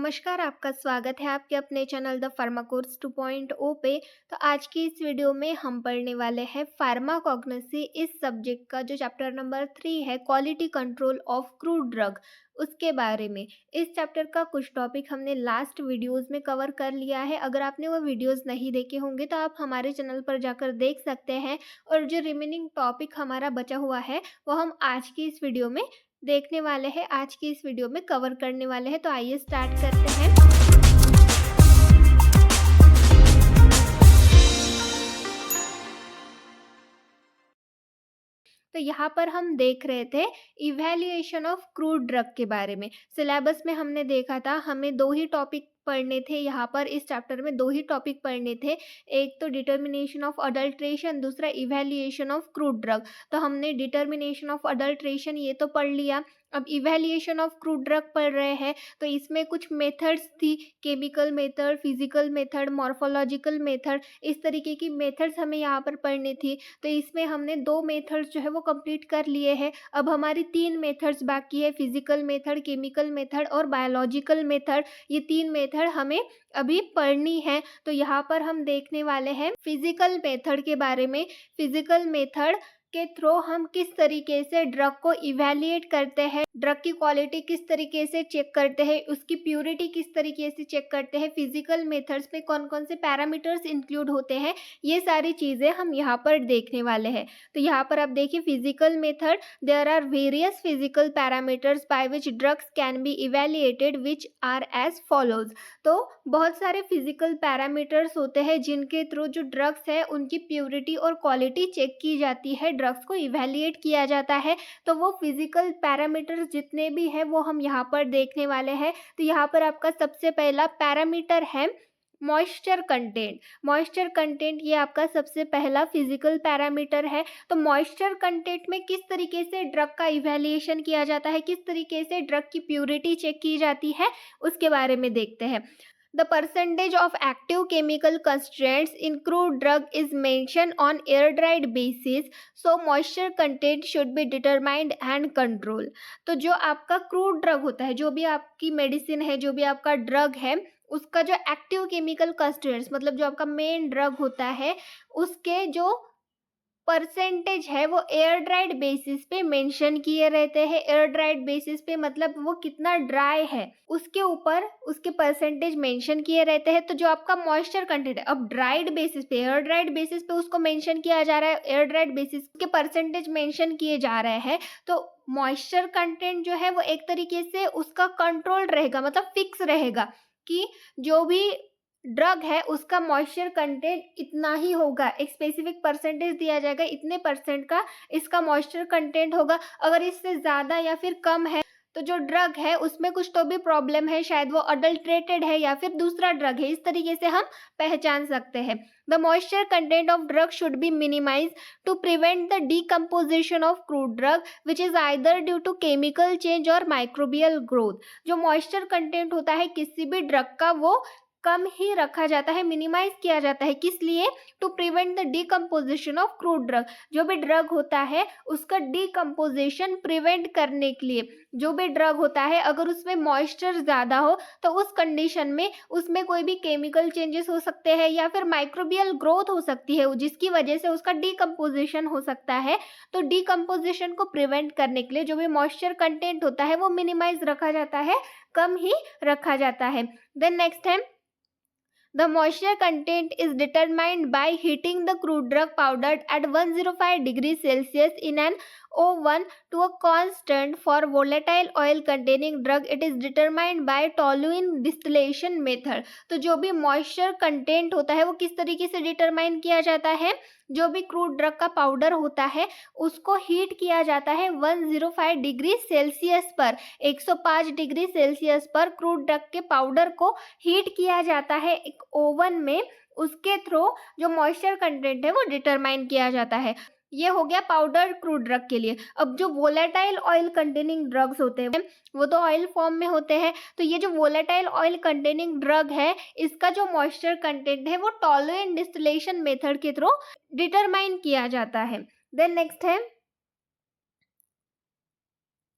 नमस्कार, आपका स्वागत है आपके अपने चैनल द फार्माकोर्स 2.0 पे। तो आज की इस वीडियो में हम पढ़ने वाले हैं फार्माकोग्नोसी इस सब्जेक्ट का जो चैप्टर नंबर 3 है, quality control of crude drug, उसके बारे में। इस चैप्टर का कुछ टॉपिक हमने लास्ट वीडियोस में कवर कर लिया है। अगर आपने वो वीडियोस नहीं देखे होंगे तो आप हमारे चैनल पर जाकर देख सकते हैं, और जो रिमेनिंग टॉपिक हमारा बचा हुआ है वो हम आज की इस वीडियो में देखने वाले हैं, आज की इस वीडियो में कवर करने वाले हैं। तो आइए स्टार्ट करते हैं। तो यहाँ पर हम देख रहे थे इवैल्यूएशन ऑफ क्रूड ड्रग के बारे में। सिलेबस में हमने देखा था हमें दो ही टॉपिक पढ़ने थे, यहाँ पर इस चैप्टर में दो ही टॉपिक पढ़ने थे। एक तो डिटर्मिनेशन ऑफ अडल्ट्रेशन, दूसरा इवैल्यूएशन ऑफ क्रूड ड्रग। तो हमने डिटर्मिनेशन ऑफ अडल्ट्रेशन ये तो पढ़ लिया। अब इवैल्यूएशन ऑफ क्रूड ड्रग पढ़ रहे हैं। तो इसमें कुछ मेथड्स थी, chemical method, physical method, morphological method, इस तरीके की मेथड्स हमें यहाँ पर पढ़नी थी। तो इसमें हमने 2 मेथड्स जो है वो कंप्लीट कर लिए हैं। अब हमारी 3 मेथड्स बाकी है, फिजिकल मेथड, केमिकल मेथड और बायोलॉजिकल मेथड। ये 3 मेथड हमें अभी पढ़नी है। तो यहाँ पर हम देखने वाले हैं फिजिकल मेथड के बारे में। फिजिकल मेथड के थ्रू हम किस तरीके से ड्रग को इवैल्यूएट करते हैं, ड्रग की क्वालिटी किस तरीके से चेक करते हैं, उसकी प्योरिटी किस तरीके से चेक करते हैं, फिजिकल मेथड्स में कौन कौन से पैरामीटर्स इंक्लूड होते हैं, ये सारी चीज़ें हम यहाँ पर देखने वाले हैं। तो यहाँ पर आप देखिए physical method, there are various physical parameters by which drugs can be evaluated which are as follows. तो बहुत सारे फिजिकल पैरामीटर्स होते हैं जिनके थ्रू जो ड्रग्स है उनकी प्योरिटी और क्वालिटी चेक की जाती है, ड्रग्स को इवैल्यूएट किया जाता है। तो वो फिजिकल पैरामीटर्स जितने भी हैं वो हम यहाँ पर देखने वाले हैं। तो यहाँ पर आपका सबसे पहला पैरामीटर है मॉइस्चर कंटेंट। मॉइस्चर कंटेंट ये आपका सबसे पहला फिजिकल पैरामीटर है। तो मॉइस्चर कंटेंट में किस तरीके से ड्रग का इवैल्यूएशन किया जाता है, किस तरीके से ड्रग की प्योरिटी चेक की जाती है, उसके बारे में देखते हैं। The percentage of active chemical constituents in crude drug is mentioned on air-dried basis, so moisture content should be determined and controlled. तो जो आपका क्रूड ड्रग होता है, जो भी आपकी मेडिसिन है, जो भी आपका ड्रग है, उसका जो एक्टिव केमिकल कंस्टिट्यूएंट्स मतलब जो आपका मेन ड्रग होता है, उसके जो परसेंटेज है वो एयर ड्राइड बेसिस पे मेंशन किए रहते हैं। एयर ड्राइड बेसिस पे मतलब वो कितना ड्राई है उसके ऊपर उसके परसेंटेज मेंशन किए रहते हैं। तो जो आपका मॉइस्चर कंटेंट है, अब ड्राइड बेसिस पे, एयर ड्राइड बेसिस पे उसको मेंशन किया जा रहा है, एयर ड्राइड बेसिस के परसेंटेज मेंशन किए जा रहे हैं। तो मॉइस्चर कंटेंट जो है वो एक तरीके से उसका कंट्रोल रहेगा, मतलब फिक्स रहेगा कि जो भी ड्रग है उसका मॉइस्चर कंटेंट इतना ही होगा, एक स्पेसिफिक परसेंटेज दिया जाएगा, इतने परसेंट का इसका मॉइस्चर कंटेंट होगा। अगर इससे ज़्यादा या फिर कम है तो जो ड्रग है उसमें कुछ तो भी प्रॉब्लम है, शायद वो अडल्ट्रेटेड है या फिर दूसरा ड्रग है, इस तरीके से हम पहचान सकते हैं। The moisture content of drug should be minimise to prevent the decomposition of crude drug which is either due to chemical change और माइक्रोबियल ग्रोथ। जो मॉइस्चर कंटेंट होता है किसी भी ड्रग का वो कम ही रखा जाता है, मिनिमाइज किया जाता है। किस लिए? To prevent the decomposition of crude drug. जो भी ड्रग होता है उसका डीकम्पोजिशन प्रिवेंट करने के लिए, जो भी ड्रग होता है अगर उसमें मॉइस्चर ज़्यादा हो तो उस कंडीशन में उसमें कोई भी केमिकल चेंजेस हो सकते हैं या फिर माइक्रोबियल ग्रोथ हो सकती है जिसकी वजह से उसका डीकम्पोजिशन हो सकता है। तो डीकम्पोजिशन को प्रिवेंट करने के लिए जो भी मॉइस्चर कंटेंट होता है वो मिनिमाइज रखा जाता है, कम ही रखा जाता है। देन नेक्स्ट है the moisture content is determined by heating the crude drug powdered at 105 degrees Celsius in an O1 to a constant. For volatile oil containing drug it is determined by toluene distillation method. तो जो भी moisture content होता है वो किस तरीके से determine किया जाता है? जो भी क्रूड ड्रग का पाउडर होता है उसको हीट किया जाता है 105 डिग्री सेल्सियस पर, 105 डिग्री सेल्सियस पर क्रूड ड्रग के पाउडर को हीट किया जाता है एक ओवन में। उसके थ्रू जो मॉइस्चर कंटेंट है वो डिटरमाइन किया जाता है। ये हो गया पाउडर क्रूड ड्रग के लिए। अब जो वोलेटाइल ऑयल कंटेनिंग ड्रग्स होते हैं वो तो ऑयल फॉर्म में होते हैं। तो ये जो वोलेटाइल ऑयल कंटेनिंग ड्रग है इसका जो मॉइस्चर कंटेंट है वो टॉलरेंट डिस्टिलेशन मेथड के थ्रू डिटरमाइन किया जाता है। देन नेक्स्ट है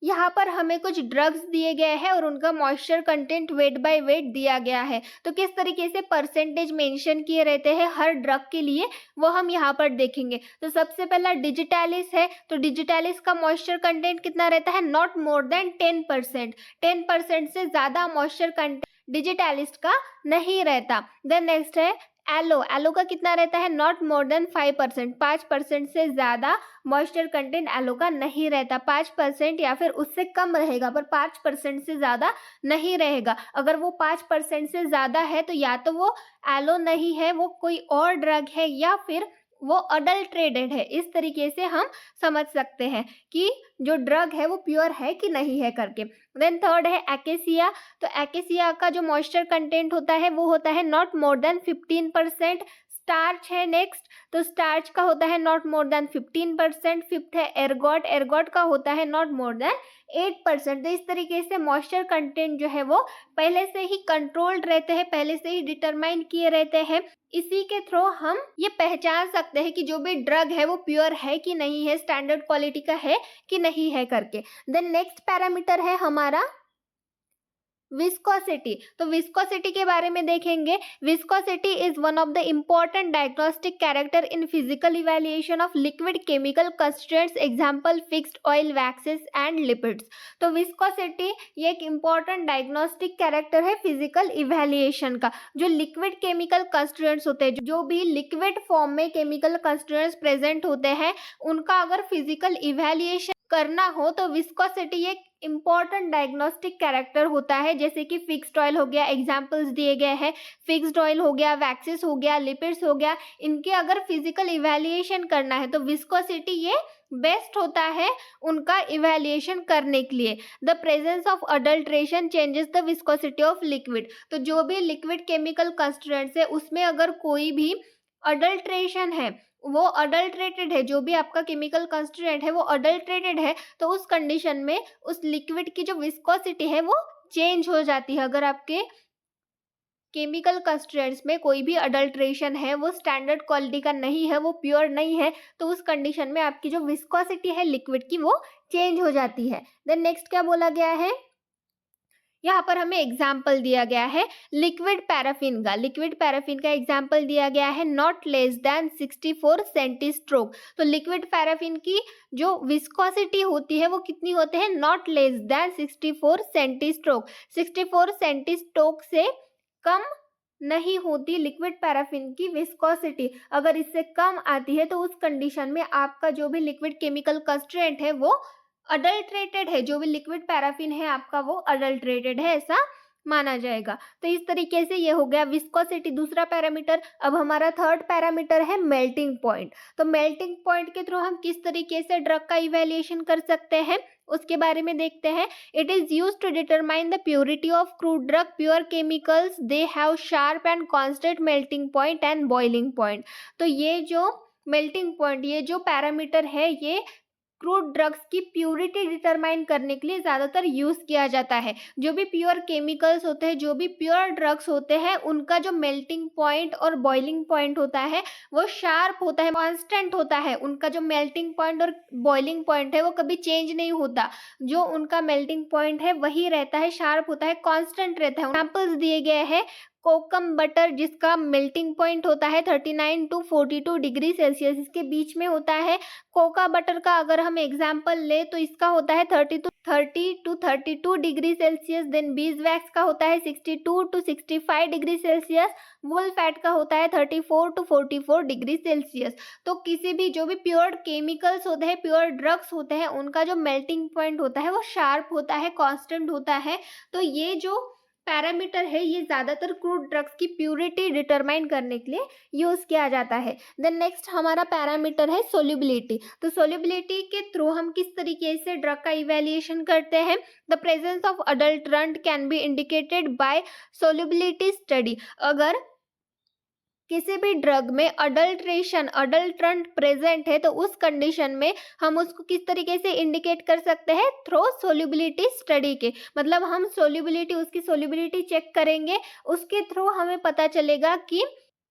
यहाँ पर हमें कुछ ड्रग्स दिए गए हैं और उनका moisture content wait by wait दिया गया है। तो किस तरीके से परसेंटेज मेंशन किए रहते हैं हर ड्रग के लिए, वो हम यहाँ पर देखेंगे। तो सबसे पहला डिजिटैलिस है, तो डिजिटैलिस का मॉइस्चर कंटेंट कितना रहता है? Not more than 10%। 10% से ज़्यादा मॉइस्चर कंटेंट डिजिटैलिस का नहीं रहता। देन नेक्स्ट है एलो। एलो का कितना रहता है? Not more than 5%। 5% से ज़्यादा मॉइस्चर कंटेंट एलो का नहीं रहता। 5% या फिर उससे कम रहेगा, पर 5% से ज़्यादा नहीं रहेगा। अगर वो 5% से ज़्यादा है तो या तो वो एलो नहीं है, वो कोई और ड्रग है, या फिर वो अडल्ट्रेटेड है। इस तरीके से हम समझ सकते हैं कि जो ड्रग है वो प्योर है कि नहीं है करके। देन थर्ड है एकेसिया। तो एकेसिया का जो मॉइस्चर कंटेंट होता है वो होता है नॉट मोर देन 15%। स्टार्च है नेक्स्ट, तो स्टार्च का होता है नॉट मोर देन 15%। फिफ्थ है एर्गॉट। एर्गॉट का होता है नॉट मोर देन 8%। तो इस तरीके से मॉइस्चर कंटेंट जो है वो पहले से ही कंट्रोल्ड रहते हैं, पहले से ही डिटरमाइन किए रहते हैं। इसी के थ्रू हम ये पहचान सकते हैं कि जो भी ड्रग है वो प्योर है कि नहीं है, स्टैंडर्ड क्वालिटी का है कि नहीं है करके। देन नेक्स्ट पैरामीटर है हमारा विस्कोसिटी। तो विस्कोसिटी के बारे में देखेंगे। Viscosity is one of the important diagnostic character in physical evaluation of liquid chemical constituents, example fixed oil, waxes and lipids. तो विस्कोसिटी ये एक इम्पॉर्टेंट डायग्नोस्टिक कैरेक्टर है फिजिकल इवैल्यूएशन का। जो लिक्विड केमिकल कंस्टिट्यूएंट्स होते हैं, जो भी लिक्विड फॉर्म में केमिकल कंस्टिट्यूएंट्स प्रेजेंट होते हैं, उनका अगर फिजिकल इवैल्यूएशन करना हो तो विस्कोसिटी एक इम्पॉर्टेंट डायग्नोस्टिक कैरेक्टर होता है। जैसे कि फिक्स्ड ऑयल हो गया, एग्जाम्पल्स दिए गए हैं, फिक्स्ड ऑयल हो गया, वैक्सेस हो गया, लिपिड्स हो गया। इनके अगर फिजिकल इवैल्यूएशन करना है तो विस्कोसिटी ये बेस्ट होता है उनका इवैल्यूएशन करने के लिए। The presence of adulteration changes the viscosity of liquid. तो जो भी लिक्विड केमिकल कंस्टिट्यूएंट्स है उसमें अगर कोई भी अडल्ट्रेशन है, वो अडल्ट्रेटेड है, जो भी आपका केमिकल कंस्टिट्यूएंट है वो अडल्ट्रेटेड है, तो उस कंडीशन में उस लिक्विड की जो विस्कोसिटी है वो चेंज हो जाती है। अगर आपके केमिकल कंस्टिट्यूएंट्स में कोई भी अडल्ट्रेशन है, वो स्टैंडर्ड क्वालिटी का नहीं है, वो प्योर नहीं है, तो उस कंडीशन में आपकी जो विस्कोसिटी है लिक्विड की वो चेंज हो जाती है। देन नेक्स्ट क्या बोला गया है? यहाँ पर हमें एग्जाम्पल दिया गया है लिक्विड पैराफिन का। लिक्विड पैराफिन का एग्जाम्पल दिया गया है नॉट लेस देन 64 सेंटीस्ट्रोक। तो लिक्विड पैराफिन की जो विस्कोसिटी होती है वो कितनी होते हैं? Not less than 64 सेंटीस्ट्रोक। 64 सेंटीस्ट्रोक से कम नहीं होती लिक्विड पैराफिन की विस्कोसिटी। अगर इससे कम आती है तो उस कंडीशन में आपका जो भी लिक्विड केमिकल कंस्टिट्यूएंट है वो अडल्ट्रेटेड है। जो भी लिक्विड पैराफिन है आपका वो अडल्ट्रेटेड है, ऐसा माना जाएगा। तो इस तरीके से ये हो गया विस्कोसिटी, दूसरा पैरामीटर। अब हमारा थर्ड पैरामीटर है मेल्टिंग पॉइंट। तो मेल्टिंग पॉइंट के थ्रू हम किस तरीके से ड्रग का इवैल्यूएशन कर सकते हैं उसके बारे में देखते हैं। It is use to determine the purity of crude drug. Pure chemicals they have sharp and constant melting point and boiling point. तो ये जो मेल्टिंग पॉइंट, ये जो पैरामीटर है, ये क्रूड ड्रग्स की प्यूरिटी डिटरमाइन करने के लिए ज़्यादातर यूज़ किया जाता है। जो भी प्योर केमिकल्स होते हैं, जो भी प्योर ड्रग्स होते हैं, उनका जो मेल्टिंग पॉइंट और बॉइलिंग पॉइंट होता है वो शार्प होता है, कांस्टेंट होता है। उनका जो मेल्टिंग पॉइंट और बॉइलिंग पॉइंट है वो कभी चेंज नहीं होता। जो उनका मेल्टिंग पॉइंट है वही रहता है, शार्प होता है, कांस्टेंट रहता है। एग्जाम्पल्स दिए गए हैं कोकम बटर, जिसका मेल्टिंग पॉइंट होता है 39 टू 42 डिग्री सेल्सियस, इसके बीच में होता है। कोका बटर का अगर हम एग्जाम्पल ले तो इसका होता है 30 to 32 degree Celsius. Then beeswax का होता है 62 to 65 degree Celsius. Wool fat का होता है 34 टू 44 डिग्री सेल्सियस। तो किसी भी जो भी प्योर केमिकल्स होते हैं, प्योर ड्रग्स होते हैं, उनका जो मेल्टिंग पॉइंट होता है वो शार्प होता है, कांस्टेंट होता है। तो ये जो पैरामीटर है ये ज़्यादातर क्रूड ड्रग्स की प्यूरिटी डिटरमाइन करने के लिए यूज़ किया जाता है। देन नेक्स्ट हमारा पैरामीटर है सोल्युबिलिटी। तो सोल्युबिलिटी के थ्रू हम किस तरीके से ड्रग का इवैल्यूएशन करते हैं? The presence of adulterant can be indicated by solubility study. अगर किसी भी ड्रग में अडल्ट्रंट प्रेजेंट है तो उस कंडीशन में हम उसको किस तरीके से इंडिकेट कर सकते हैं? थ्रू सोल्युबिलिटी स्टडी के। मतलब हम सोल्युबिलिटी, उसकी सोल्युबिलिटी चेक करेंगे, उसके थ्रू हमें पता चलेगा कि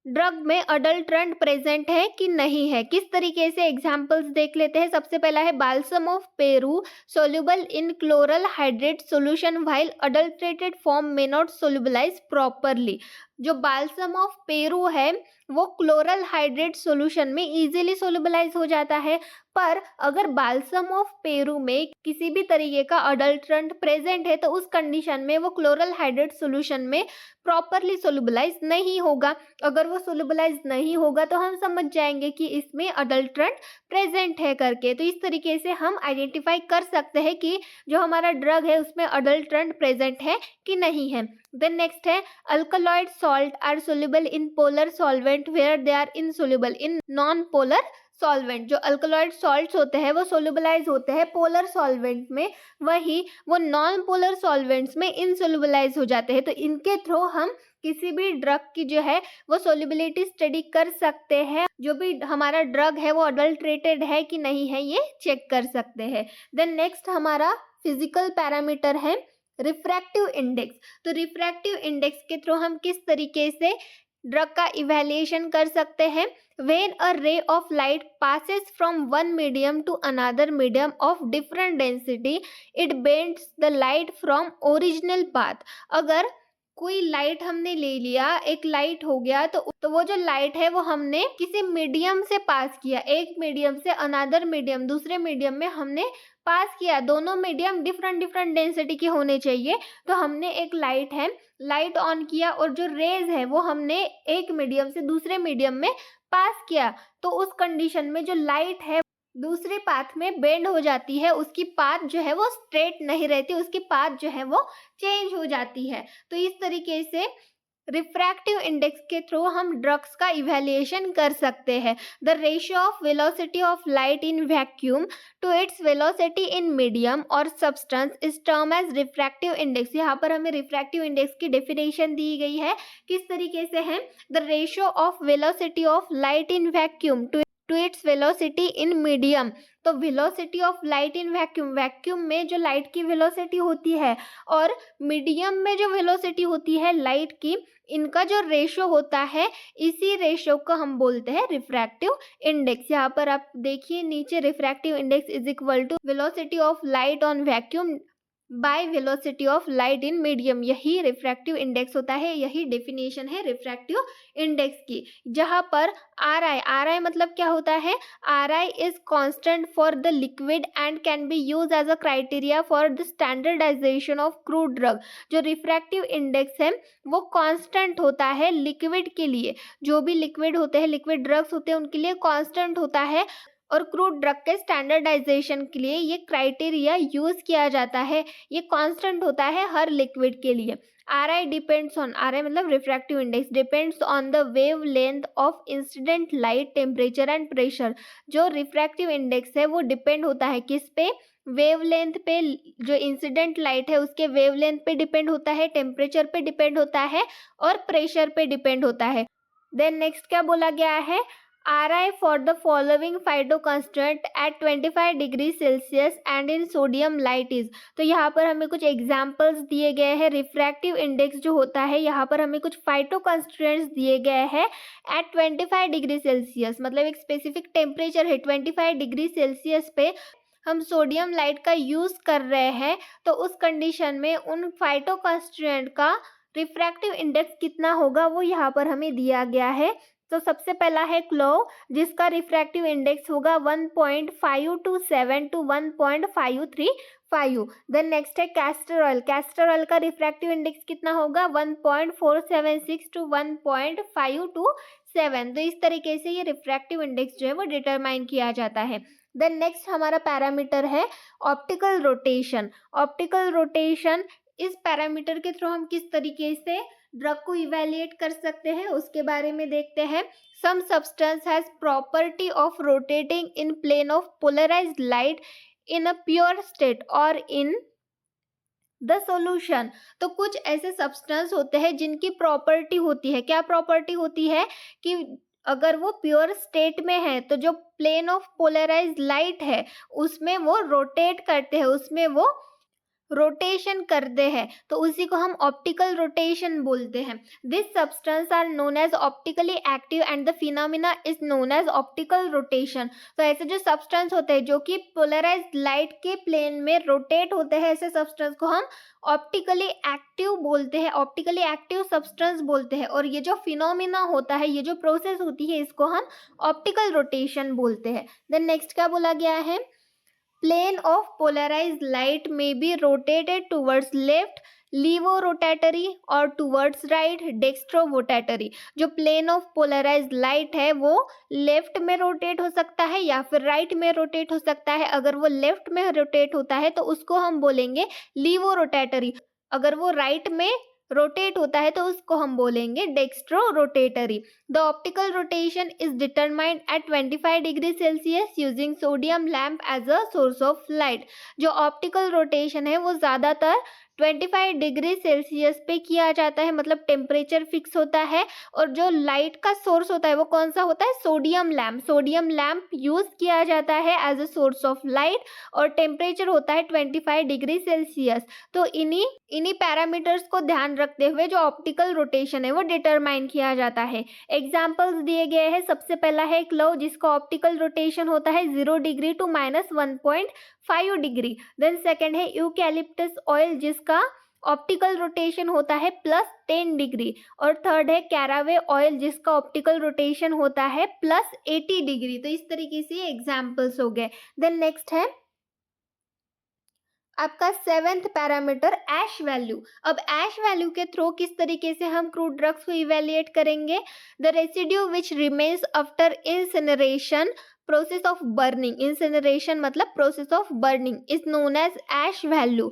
ड्रग में अडल्ट्रंट प्रेजेंट है कि नहीं है, किस तरीके से एग्जाम्पल्स देख लेते हैं। सबसे पहला है balsam of Peru soluble in chloral hydrate solution while adulterated form may not solubilise properly. जो बाल्सम ऑफ पेरू है वो क्लोरल हाइड्रेट सॉल्यूशन में इजीली सोल्यूबलाइज हो जाता है, पर अगर बाल्सम ऑफ पेरू में किसी भी तरीके का अडल्ट्रंट प्रेजेंट है तो उस कंडीशन में वो क्लोरल हाइड्रेट सॉल्यूशन में प्रॉपरली सोल्यूबलाइज नहीं होगा। अगर वो सोल्यूबलाइज नहीं होगा तो हम समझ जाएंगे कि इसमें अडल्ट्रंट प्रेजेंट है करके। तो इस तरीके से हम आइडेंटिफाई कर सकते हैं कि जो हमारा ड्रग है उसमें अडल्ट्रंट प्रेजेंट है कि नहीं है। देन नेक्स्ट है alkaloid salt are soluble in polar solvent where they are insoluble in non polar solvent. जो अल्कलॉइड सॉल्ट्स होते हैं वो सोल्यूबलाइज होते हैं पोलर सॉल्वेंट में, वही वो नॉन पोलर सॉल्वेंट्स में इनसोल्यूबलाइज हो जाते हैं। तो इनके थ्रू हम किसी भी ड्रग की जो है वो सोल्यूबिलिटी स्टडी कर सकते हैं। जो भी हमारा ड्रग है वो अडल्ट्रेटेड है कि नहीं है ये चेक कर सकते हैं। देन नेक्स्ट हमारा फिजिकल पैरामीटर है रिफ्रैक्टिव इंडेक्स। तो रिफ्रैक्टिव इंडेक्स के थ्रू हम किस तरीके से ड्रग का इवैल्यूएशन कर सकते हैं। When a ray of light passes from one medium to another medium of different density, it bends the light from original path। अगर कोई लाइट हमने ले लिया, एक लाइट हो गया तो वो जो लाइट है वो हमने किसी मीडियम से पास किया, एक मीडियम से अनदर मीडियम दूसरे मीडियम में हमने पास किया। दोनों मीडियम डिफरेंट डिफरेंट डेंसिटी के होने चाहिए। तो हमने एक लाइट है, लाइट ऑन किया और जो रेज है वो हमने एक मीडियम से दूसरे मीडियम में पास किया, तो उस कंडीशन में जो लाइट है दूसरे पाथ में बेंड हो जाती है, उसकी पाथ जो है वो स्ट्रेट नहीं रहती, उसकी पाथ जो है वो चेंज हो जाती है। तो इस तरीके से रिफ्रैक्टिव इंडेक्स के थ्रू हम ड्रग्स का इवैल्यूएशन कर सकते हैं। The ratio of velocity of light in vacuum to its velocity in medium और substance is term as refractive index. यहाँ पर हमें रिफ्रैक्टिव इंडेक्स की डेफिनेशन दी गई है, किस तरीके से है। The ratio of velocity of light in vacuum to its velocity in medium. तो velocity of light in vacuum, vacuum में जो लाइट की वेलोसिटी होती है और मीडियम में जो वेलोसिटी होती है लाइट की, इनका जो रेशियो होता है इसी रेशियो को हम बोलते हैं रिफ्रैक्टिव इंडेक्स। यहाँ पर आप देखिए नीचे refractive index is equal to velocity of light on vacuum by velocity of light in medium, यही रिफ्रैक्टिव इंडेक्स होता है, यही डेफिनेशन है रिफ्रैक्टिव इंडेक्स की। जहाँ पर आर आई मतलब क्या होता है, R I is constant for the liquid and can be use as a criteria for the standardisation of crude drug. जो रिफ्रैक्टिव इंडेक्स है वो कॉन्स्टेंट होता है लिक्विड के लिए, जो भी लिक्विड होते हैं, लिक्विड ड्रग्स होते हैं उनके लिए कॉन्स्टेंट होता है, और क्रूड ड्रग के स्टैंडर्डाइजेशन के लिए ये क्राइटेरिया यूज किया जाता है, ये कांस्टेंट होता है हर लिक्विड के लिए। R I depends on, R I मतलब refractive index, depends on the wave length of incident light temperature and pressure. जो रिफ्रैक्टिव इंडेक्स है वो डिपेंड होता है किस पे, वेव लेंथ पे, जो इंसिडेंट लाइट है उसके वेव लेंथ पे डिपेंड होता है, टेम्परेचर पे डिपेंड होता है और प्रेशर पे डिपेंड होता है। देन नेक्स्ट क्या बोला गया है, Ri for the following phyto constant at 25 degree Celsius and in sodium light is. तो यहाँ पर हमें कुछ एग्जाम्पल्स दिए गए हैं। रिफ्रैक्टिव इंडेक्स जो होता है यहाँ पर हमें कुछ फाइटो कंस्टेंट्स दिए गए हैं एट 25 डिग्री सेल्सियस, मतलब एक स्पेसिफिक टेम्परेचर है 25 डिग्री सेल्सियस पे हम सोडियम लाइट का यूज कर रहे हैं, तो उस कंडीशन में उन फाइटो कंस्टेंट का रिफ्रैक्टिव इंडेक्स कितना होगा वो यहाँ पर हमें दिया गया है। तो सबसे पहला है क्लोव, जिसका रिफ्रैक्टिव इंडेक्स होगा 1.527 टू 1.535। देन नेक्स्ट है कैस्टर ऑयल, कैस्टर ऑयल का रिफ्रैक्टिव इंडेक्स कितना होगा 1.476 टू 1.527। तो इस तरीके से ये रिफ्रैक्टिव इंडेक्स जो है वो डिटरमाइन किया जाता है। देन नेक्स्ट हमारा पैरामीटर है ऑप्टिकल रोटेशन। ऑप्टिकल रोटेशन, इस पैरामीटर के थ्रू हम किस तरीके से ड्रग को इवैल्यूएट कर सकते हैं उसके बारे में देखते हैं। Some substance has property of rotating in plane of polarized light in a pure state और इन द सॉल्यूशन। तो कुछ ऐसे सब्सटेंस होते हैं जिनकी प्रॉपर्टी होती है, क्या प्रॉपर्टी होती है कि अगर वो प्योर स्टेट में है तो जो प्लेन ऑफ पोलराइज्ड लाइट है उसमें वो रोटेट करते हैं, उसमें वो रोटेशन करते हैं तो उसी को हम ऑप्टिकल रोटेशन बोलते हैं। This substance are known as optically active and the phenomena is known as optical rotation. तो ऐसे जो सब्सटेंस होते हैं जो कि पोलराइज्ड लाइट के प्लेन में रोटेट होते हैं, ऐसे सब्सटेंस को हम ऑप्टिकली एक्टिव बोलते हैं, ऑप्टिकली एक्टिव सब्सटेंस बोलते हैं। और ये जो फिनोमिना होता है, ये जो प्रोसेस होती है, इसको हम ऑप्टिकल रोटेशन बोलते हैं। देन नेक्स्ट क्या बोला गया है, plane of polarized light may be rotated towards left levorotatory or towards right dextrovotatory। जो प्लेन ऑफ पोलराइज्ड लाइट है वो लेफ्ट में रोटेट हो सकता है या फिर राइट में रोटेट हो सकता है। अगर वो लेफ्ट में रोटेट होता है तो उसको हम बोलेंगे लीवोरोटेटरी, अगर वो राइट में रोटेट होता है तो उसको हम बोलेंगे dextrorotatory. The optical rotation is determined at 25 degree Celsius using sodium lamp as a source of light. जो ऑप्टिकल रोटेशन है वो ज़्यादातर 25 डिग्री सेल्सियस पे किया जाता है, मतलब टेम्परेचर फिक्स होता है। और जो लाइट का सोर्स होता है वो कौन सा होता है, sodium lamp. Sodium lamp use किया जाता है as a source of light और टेम्परेचर होता है 25 डिग्री सेल्सियस। तो इन्हीं पैरामीटर्स को ध्यान रखते हुए जो ऑप्टिकल रोटेशन है वो डिटरमाइन किया जाता है। एग्जाम्पल्स दिए गए हैं। सबसे पहला है क्लो जिसका ऑप्टिकल रोटेशन होता है 0 degree to -1.5 degree. Then second है यूकैलिप्टस ऑयल जिसका ऑप्टिकल रोटेशन होता है +10 डिग्री। और थर्ड है कैरावे ऑयल जिसका ऑप्टिकल रोटेशन होता है +80 डिग्री। तो इस तरीके से एग्जाम्पल्स हो गए। देन नेक्स्ट है आपका 7th पैरामीटर ऐश वैल्यू। अब ऐश वैल्यू के थ्रू किस तरीके से हम क्रूड ड्रग्स को इवेल्युएट करेंगे, the residue which remains after incineration process of burning. Incineration मतलब process of burning is known as ash value.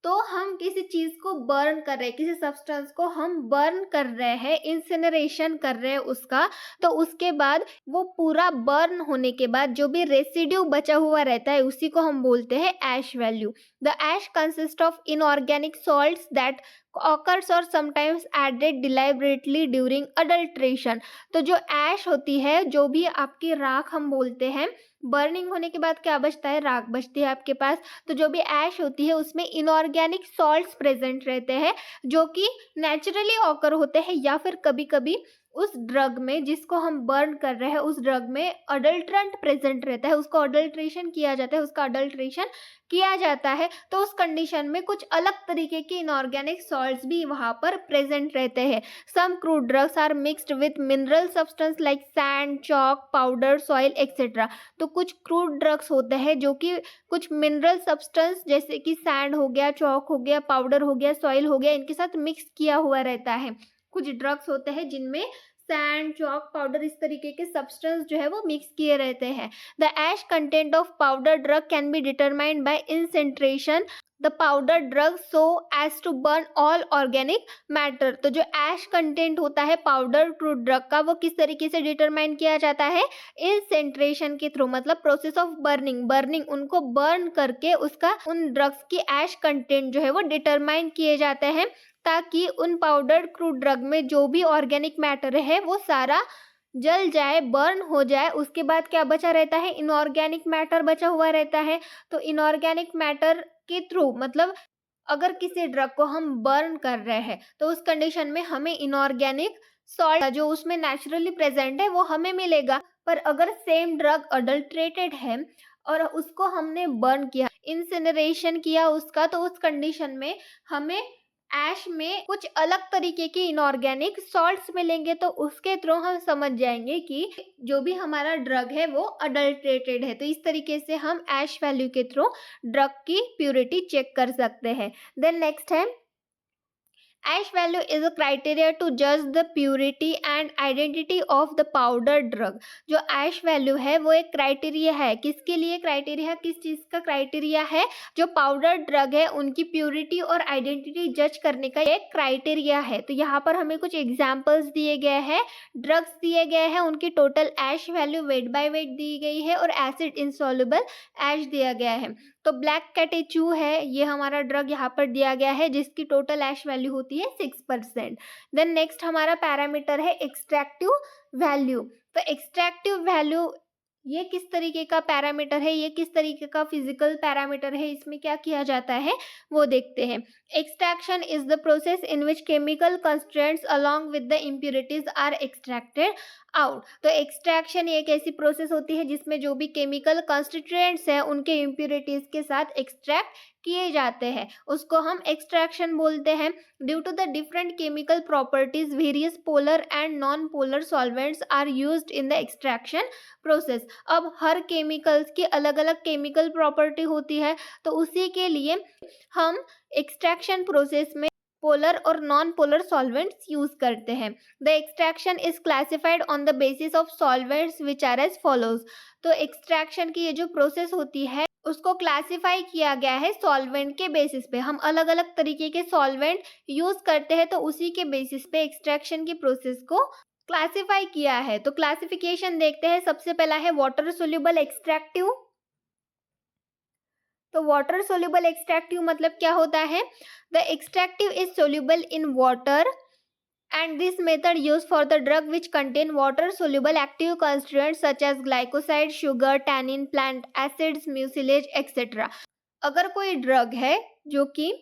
तो हम किसी चीज को बर्न कर रहे हैं, किसी सब्सटेंस को हम बर्न कर रहे हैं, इंसिनरेशन कर रहे हैं उसका, तो उसके बाद वो पूरा बर्न होने के बाद जो भी रेसिड्यू बचा हुआ रहता है उसी को हम बोलते हैं ash value. The ash consist of inorganic salts that occurs or sometimes added deliberately during adulteration। तो जो ऐश होती है, जो भी आपकी राख हम बोलते हैं, बर्निंग होने के बाद क्या बचता है, राख बचती है आपके पास। तो जो भी ऐश होती है उसमें इनऑर्गेनिक सॉल्ट्स प्रेजेंट रहते हैं जो कि नेचुरली ऑकर होते हैं या फिर कभी कभी उस ड्रग में जिसको हम बर्न कर रहे हैं उस ड्रग में अडल्ट्रेंट प्रेजेंट रहता है, उसको अडल्ट्रेशन किया जाता है, उसका अडल्ट्रेशन किया जाता है। तो उस कंडीशन में कुछ अलग तरीके के इनऑर्गेनिक सॉल्ट्स भी वहाँ पर प्रेजेंट रहते हैं। Some crude drugs are mixed with mineral substance like sand, chalk, powder, soil etcetera. तो कुछ क्रूड ड्रग्स होते हैं जो कि कुछ मिनरल सब्सटेंस जैसे कि सैंड हो गया, चॉक हो गया, पाउडर हो गया, सॉइल हो गया, इनके साथ मिक्स किया हुआ रहता है। कुछ ड्रग्स होते हैं जिनमें सैंड, चॉक, पाउडर इस तरीके के सब्सटेंस जो है वो मिक्स किए रहते हैं। The ash content of powder drug can be determined by incineration the powder drug so as to burn all organic matter. तो जो ऐश कंटेंट होता है पाउडर क्रूड ड्रग का वो किस तरीके से डिटरमाइन किया जाता है, इंसेंट्रेशन के थ्रू, मतलब प्रोसेस ऑफ बर्निंग उनको बर्न करके उसका उन ड्रग्स की ऐश कंटेंट जो है वो डिटरमाइन किए जाते हैं ताकि उन पाउडर क्रूड ड्रग में जो भी ऑर्गेनिक मैटर है वो सारा जल जाए, बर्न हो जाए। उसके बाद क्या बचा रहता है, इनऑर्गेनिक मैटर बचा हुआ रहता है। तो इनऑर्गेनिक मैटर के थ्रू, मतलब अगर किसी ड्रग को हम बर्न कर रहे हैं तो उस कंडीशन में हमें इनऑर्गेनिक सॉल्ट जो उसमें नेचुरली प्रेजेंट है वो हमें मिलेगा। पर अगर सेम ड्रग अडल्ट्रेटेड है और उसको हमने बर्न किया, इंसिनरेशन किया उसका, तो उस कंडीशन में हमें ऐश में कुछ अलग तरीके के इनऑर्गेनिक सॉल्ट्स मिलेंगे। तो उसके थ्रू हम समझ जाएंगे कि जो भी हमारा ड्रग है वो अडल्ट्रेटेड है। तो इस तरीके से हम ऐश वैल्यू के थ्रू ड्रग की प्योरिटी चेक कर सकते हैं। देन नेक्स्ट है ash value is a criteria to जज the purity and identity of the powder drug. जो ऐश वैल्यू है वो एक क्राइटेरिया है, किसके लिए क्राइटेरिया, किस चीज़ का क्राइटेरिया है, जो पाउडर ड्रग है उनकी प्योरिटी और आइडेंटिटी जज करने का एक क्राइटेरिया है। तो यहाँ पर हमें कुछ एग्जाम्पल्स दिए गए हैं, ड्रग्स दिए गए हैं, उनकी total ash value weight by weight दी गई है और एसिड इंसॉल्युबल ऐश दिया गया है। तो ब्लैक कैटेचू है, ये हमारा ड्रग यहाँ पर दिया गया है जिसकी टोटल ऐश वैल्यू होती है 6%। देन नेक्स्ट हमारा पैरामीटर है एक्सट्रैक्टिव वैल्यू। तो एक्सट्रैक्टिव वैल्यू ये किस तरीके का पैरामीटर है, ये किस तरीके का फिजिकल पैरामीटर है, इसमें क्या किया जाता है वो देखते हैं। Extraction is the process in which chemical constraints along with the impurities are extracted out. तो एक्सट्रैक्शन एक ऐसी प्रोसेस होती है जिसमें जो भी केमिकल कंस्टिट्यूएंट्स हैं उनके इम्प्यूरिटीज के साथ एक्सट्रैक्ट किए जाते हैं, उसको हम एक्सट्रैक्शन बोलते हैं। Due to the different chemical properties various polar and non polar solvents are used in the extraction process. अब हर केमिकल्स की अलग अलग केमिकल प्रॉपर्टी होती है, तो उसी के लिए हम एक्सट्रैक्शन प्रोसेस में पोलर और नॉन पोलर सॉल्वेंट्स यूज करते हैं। The extraction is classified on the basis of solvents which are as follows. तो एक्सट्रैक्शन की ये जो प्रोसेस होती है उसको क्लासिफाई किया गया है सॉल्वेंट के बेसिस पे। हम अलग अलग तरीके के सॉल्वेंट यूज करते हैं, तो उसी के बेसिस पे एक्सट्रैक्शन की प्रोसेस को क्लासिफाई किया है। तो क्लासिफिकेशन देखते हैं। सबसे पहला है वाटर सोल्यूबल एक्सट्रैक्टिव। तो वाटर सोल्यूबल एक्सट्रैक्टिव मतलब क्या होता है? The extractive is soluble in water and this method used for the drug which contain water soluble active constituents such as glycoside, sugar, tannin, plant acids, mucilage etc. अगर कोई drug है जो कि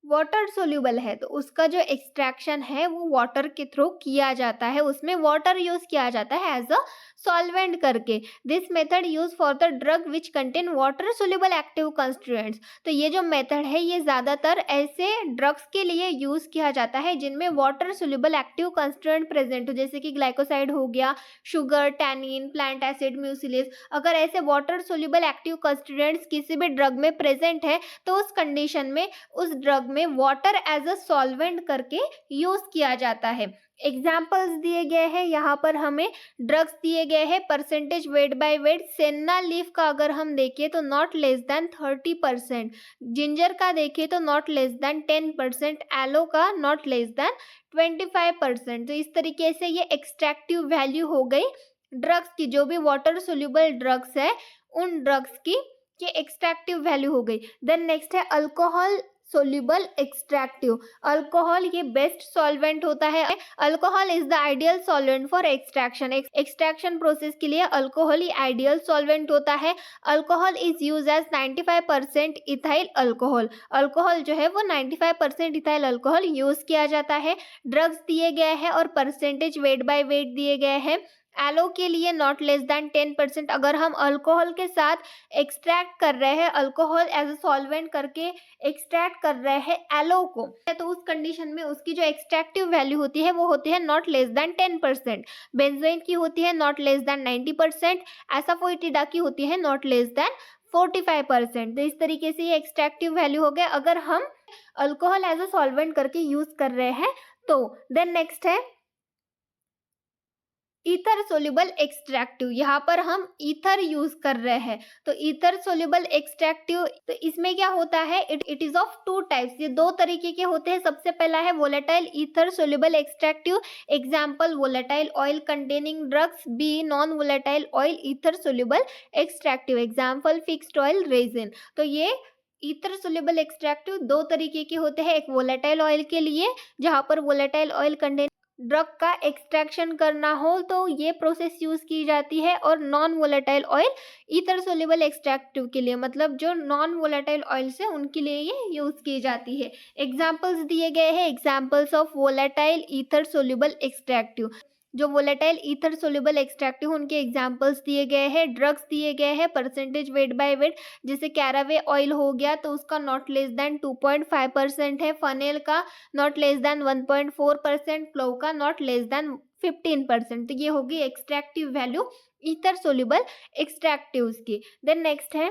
water soluble है तो उसका जो extraction है वो वाटर के थ्रू किया जाता है, उसमें वाटर यूज किया जाता है एज अ सॉल्वेंट करके। This method use for the drug which contain water soluble active constituents. तो ये जो मेथड है ये ज़्यादातर ऐसे ड्रग्स के लिए यूज किया जाता है जिनमें water soluble active constituent present हो, जैसे कि ग्लाइकोसाइड हो गया, sugar, tannin, plant acid, mucilage. अगर ऐसे वाटर सोल्यूबल एक्टिव कंस्टिट्यूएंट्स किसी भी ड्रग में प्रेजेंट है तो उस कंडीशन में उस ड्रग में वाटर एज अ सॉल्वेंट करके यूज किया जाता है। एग्जाम्पल्स दिए गए हैं यहाँ पर, हमें ड्रग्स दिए गए हैं। Percentage wait by wait, senna leaf का अगर हम देखें तो नॉट लेस देन 30%, जिंजर का देखें तो नॉट लेस देन 10%, एलो का नॉट लेस देन 25%। तो इस तरीके से ये एक्सट्रैक्टिव वैल्यू हो गई ड्रग्स की, जो भी वाटर सोल्यूबल ड्रग्स है उन ड्रग्स की ये एक्सट्रैक्टिव वैल्यू हो गई। देन नेक्स्ट है अल्कोहल सोल्यूबल एक्सट्रैक्टिव। अल्कोहल ये बेस्ट सॉल्वेंट होता है। Alcohol is the ideal solvent for extraction. Extraction process के लिए अल्कोहल ही आइडियल सॉल्वेंट होता है। Alcohol is use as 95% ethyl alcohol. Alcohol जो है वो 95% इथाइल अल्कोहल यूज किया जाता है। ड्रग्स दिए गए हैं और परसेंटेज वेट बाय वेट दिए गए हैं। एलो के लिए नॉट लेस देन 10%। अगर हम अल्कोहल के साथ एक्सट्रैक्ट कर रहे हैं, अल्कोहल एज अ सॉल्वेंट करके एक्सट्रैक्ट कर रहे हैं एलो को, तो उस कंडीशन में उसकी जो एक्सट्रैक्टिव वैल्यू होती है वो होती है नॉट लेस देन 10%। बेंजोइन की होती है नॉट लेस देन 90%। एसाफोइटिडा की होती है नॉट लेस देन 45%। तो इस तरीके से ये एक्सट्रैक्टिव वैल्यू हो गया अगर हम अल्कोहल एज अ सॉल्वेंट करके यूज कर रहे हैं तो। देन नेक्स्ट है ईथर सोल्यूबल एक्सट्रैक्टिव। यहाँ पर हम ईथर यूज कर रहे हैं, तो ईथर सोल्यूबल एक्सट्रैक्टिव, तो इसमें क्या होता है, it is of two types. ये दो तरीके के होते हैं। सबसे पहला है volatile ether soluble extractive. Example volatile oil containing drugs. B non volatile oil ether soluble extractive. Example fixed oil resin. तो ये ईथर सोल्यूबल एक्सट्रैक्टिव दो तरीके के होते हैं। एक वोलेटाइल ऑयल के लिए, जहाँ पर वोलेटाइल ऑयल कंटेन ड्रग का एक्सट्रैक्शन करना हो तो ये प्रोसेस यूज की जाती है, और non volatile oil ether soluble extractive के लिए, मतलब जो नॉन वोलेटाइल ऑयल से उनके लिए ये यूज की जाती है। एग्जाम्पल्स दिए गए हैं। Examples of volatile ether soluble extractive, जो वोलेटाइल ईथर सोल्यूबल एक्सट्रैक्टिव उनके एग्जाम्पल्स दिए गए हैं। ड्रग्स दिए गए हैं। परसेंटेज वेट बाय वेट, जैसे कैरावे ऑयल हो गया तो उसका नॉट लेस देन 2.5% है। फनेल का नॉट लेस देन 1.4%, क्लोव का नॉट लेस देन 15%। तो ये होगी एक्सट्रैक्टिव वैल्यू ईथर सोल्यूबल एक्सट्रैक्टिव्स की। देन नेक्स्ट है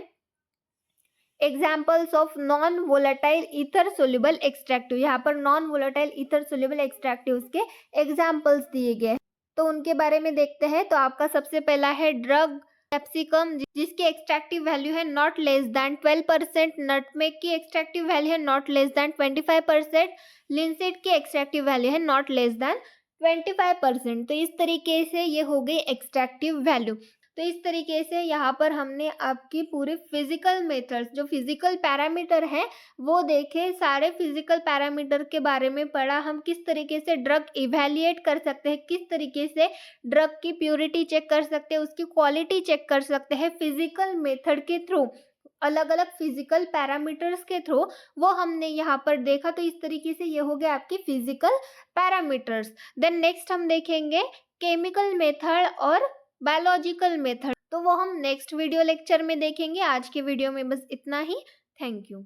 examples of non volatile ether soluble extractive. यहाँ पर नॉन वोलेटाइल ईथर सोल्यूबल एक्सट्रैक्टिव्स के एग्जाम्पल्स दिए गए, तो उनके बारे में देखते हैं। तो आपका सबसे पहला है ड्रग कैप्सिकम, जिसकी एक्सट्रैक्टिव वैल्यू है नॉट लेस देन 12%। नटमेग की एक्सट्रैक्टिव वैल्यू है नॉट लेस देन 25%। लिंसीड की एक्सट्रैक्टिव वैल्यू है नॉट लेस देन 25%। तो इस तरीके से ये हो गई एक्सट्रैक्टिव वैल्यू। तो इस तरीके से यहाँ पर हमने आपकी पूरे फिजिकल मेथड्स, जो फिजिकल पैरामीटर है वो देखे, सारे फिजिकल पैरामीटर के बारे में पढ़ा, हम किस तरीके से ड्रग इवैल्यूएट कर सकते हैं, किस तरीके से ड्रग की प्योरिटी चेक कर सकते हैं, उसकी क्वालिटी चेक कर सकते हैं फिजिकल मेथड के थ्रू, अलग अलग फिजिकल पैरामीटर्स के थ्रू, वो हमने यहाँ पर देखा। तो इस तरीके से ये हो गया आपकी फिजिकल पैरामीटर्स। देन नेक्स्ट हम देखेंगे केमिकल मेथड और बायोलॉजिकल मेथड, तो वो हम नेक्स्ट वीडियो लेक्चर में देखेंगे। आज के वीडियो में बस इतना ही। Thank you.